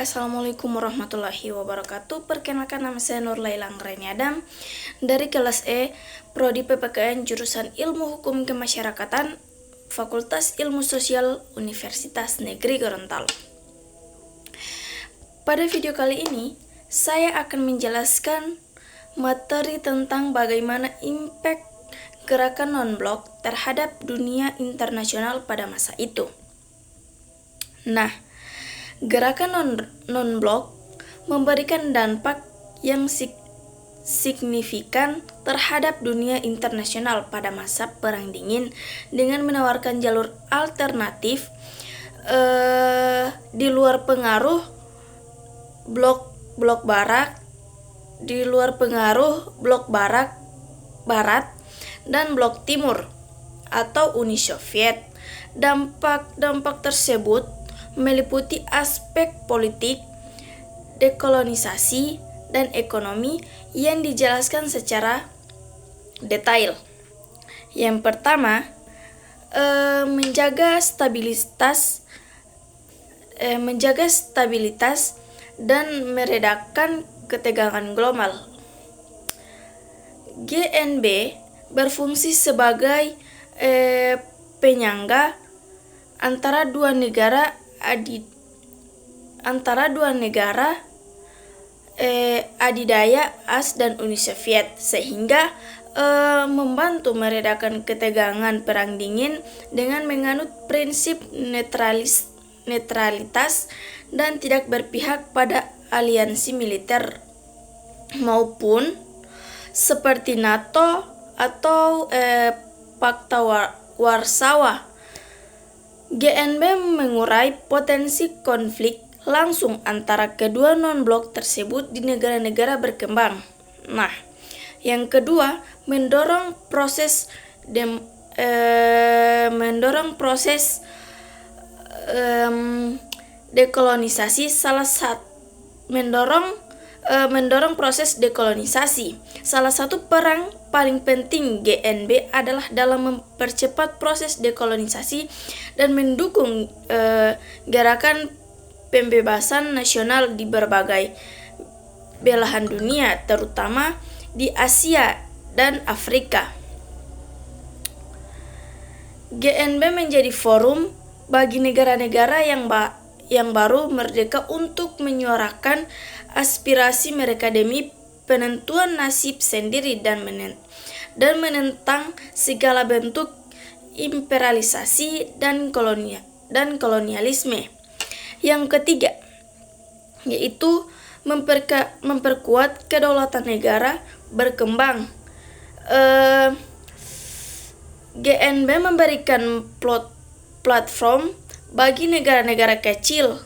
Assalamualaikum warahmatullahi wabarakatuh. Perkenalkan, nama saya Nurlaila Anggreni Adam dari kelas E, Prodi PPKN jurusan Ilmu Hukum Kemasyarakatan, Fakultas Ilmu Sosial Universitas Negeri Gorontalo. Pada video kali ini, saya akan menjelaskan materi tentang bagaimana impact gerakan non-blok terhadap dunia internasional pada masa itu. Nah, gerakan non-blok memberikan dampak yang signifikan terhadap dunia internasional pada masa Perang Dingin dengan menawarkan jalur alternatif di luar pengaruh blok barat, barat dan blok timur atau Uni Soviet. Dampak tersebut meliputi aspek politik, dekolonisasi, dan ekonomi yang dijelaskan secara detail. Yang pertama, menjaga stabilitas dan meredakan ketegangan global. GNB berfungsi sebagai penyangga antara dua negara adidaya AS dan Uni Soviet, sehingga membantu meredakan ketegangan Perang Dingin dengan menganut prinsip netralitas dan tidak berpihak pada aliansi militer maupun seperti NATO atau Pakta Warsawa. GNB mengurai potensi konflik langsung antara kedua non-blok tersebut di negara-negara berkembang. Nah, yang kedua, mendorong proses dekolonisasi. Mendorong proses dekolonisasi. Salah satu peran paling penting GNB adalah dalam mempercepat proses dekolonisasi dan mendukung gerakan pembebasan nasional di berbagai belahan dunia, terutama di Asia dan Afrika. GNB menjadi forum bagi negara-negara yang baru merdeka untuk menyuarakan aspirasi mereka demi penentuan nasib sendiri dan menentang segala bentuk imperialisasi dan kolonialisme. Yang ketiga, yaitu memperkuat kedaulatan negara berkembang. GNB memberikan platform bagi negara-negara kecil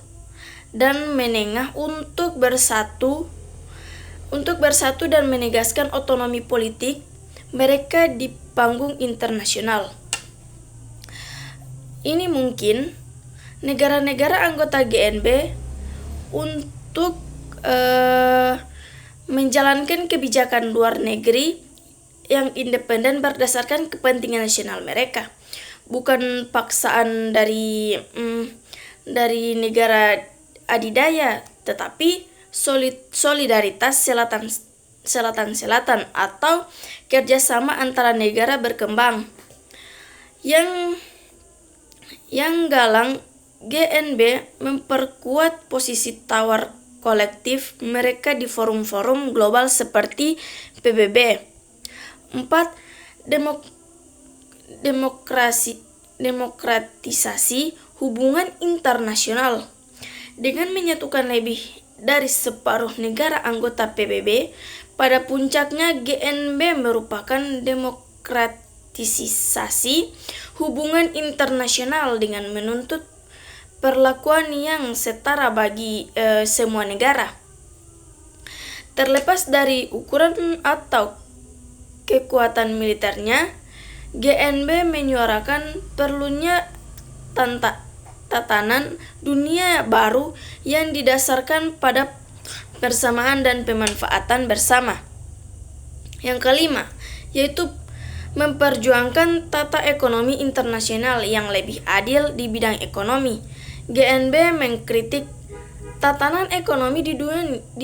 dan menengah untuk bersatu dan menegaskan otonomi politik mereka di panggung internasional. Ini mungkin negara-negara anggota GNB untuk menjalankan kebijakan luar negeri yang independen berdasarkan kepentingan nasional mereka, bukan paksaan dari negara adidaya, tetapi solidaritas selatan atau kerjasama antara negara berkembang. Yang galang, GNB memperkuat posisi tawar kolektif mereka di forum-forum global seperti PBB. 4. Demokratisasi hubungan internasional. Dengan menyatukan lebih dari separuh negara anggota PBB, pada puncaknya GNB merupakan demokratisasi hubungan internasional dengan menuntut perlakuan yang setara bagi semua negara. Terlepas dari ukuran atau kekuatan militernya, GNB menyuarakan perlunya tatanan dunia baru yang didasarkan pada persamaan dan pemanfaatan bersama. Yang kelima, yaitu memperjuangkan tata ekonomi internasional yang lebih adil di bidang ekonomi. GNB mengkritik Tatanan ekonomi di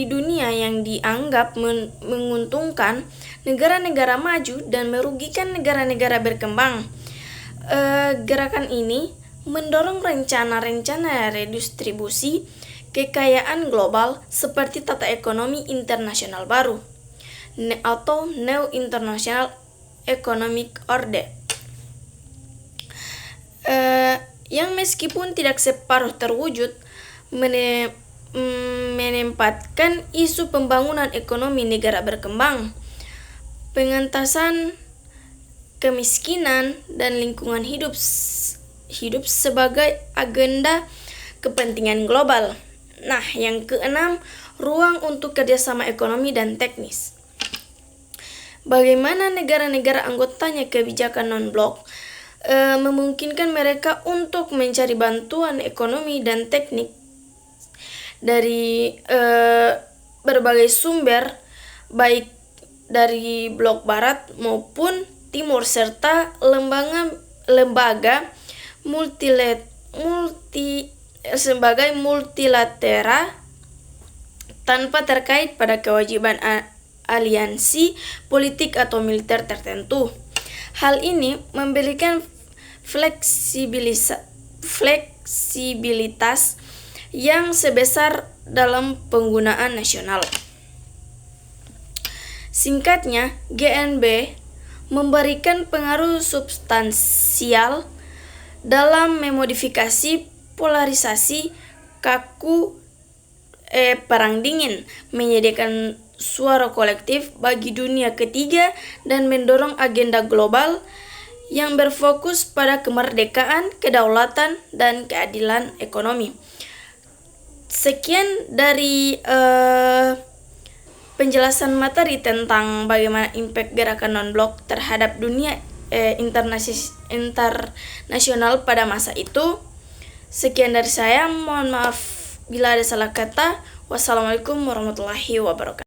dunia yang dianggap menguntungkan negara-negara maju dan merugikan negara-negara berkembang. Gerakan ini mendorong rencana-rencana redistribusi kekayaan global seperti tata ekonomi internasional baru atau New International Economic Order, yang meskipun tidak separuh terwujud, menempatkan isu pembangunan ekonomi negara berkembang, pengentasan kemiskinan, dan lingkungan hidup sebagai agenda kepentingan global. Nah, yang keenam, ruang untuk kerjasama ekonomi dan teknis. Bagaimana negara-negara anggotanya kebijakan non-blok memungkinkan mereka untuk mencari bantuan ekonomi dan teknik dari berbagai sumber, baik dari blok barat maupun timur, serta lembaga sebagai multilateral tanpa terkait pada kewajiban aliansi politik atau militer tertentu. Hal ini memberikan fleksibilitas yang sebesar dalam penggunaan nasional. Singkatnya, GNB memberikan pengaruh substansial dalam memodifikasi polarisasi kaku Perang Dingin, menyediakan suara kolektif bagi dunia ketiga, dan mendorong agenda global yang berfokus pada kemerdekaan, kedaulatan, dan keadilan ekonomi. Sekian dari penjelasan materi tentang bagaimana impact gerakan non-blok terhadap dunia internasional pada masa itu. Sekian dari saya, mohon maaf bila ada salah kata. Wassalamualaikum warahmatullahi wabarakatuh.